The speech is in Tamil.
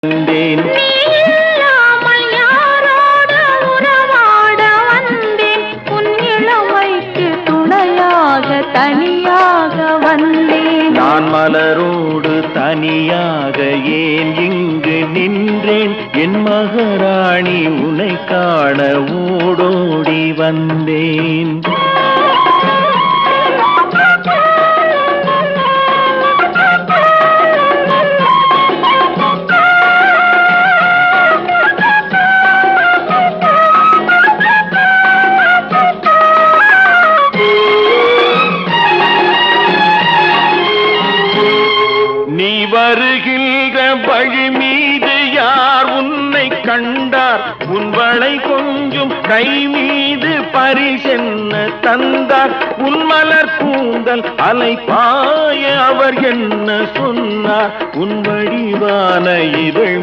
வந்தேன். நீயில்லாமல் யாரோடு உறவாட வந்தேன். உன் இளமைக்கு துணையாக தனியாக வந்தேன். நான் மலரோடு தனியாக ஏன் இங்கு நின்றேன். என் மகாராணி உன்னை காண ஓடோடி வந்தேன். நீ வருகின்ற வழி மீது யார் உன்னை கண்டார். உன் வளை கொஞ்சம் கை மீது பரிசென்ன தந்தார். உன் மலர் கூந்தல் அலை பாய அவர் என்ன சொன்னார். உன் வடிவான இதழ்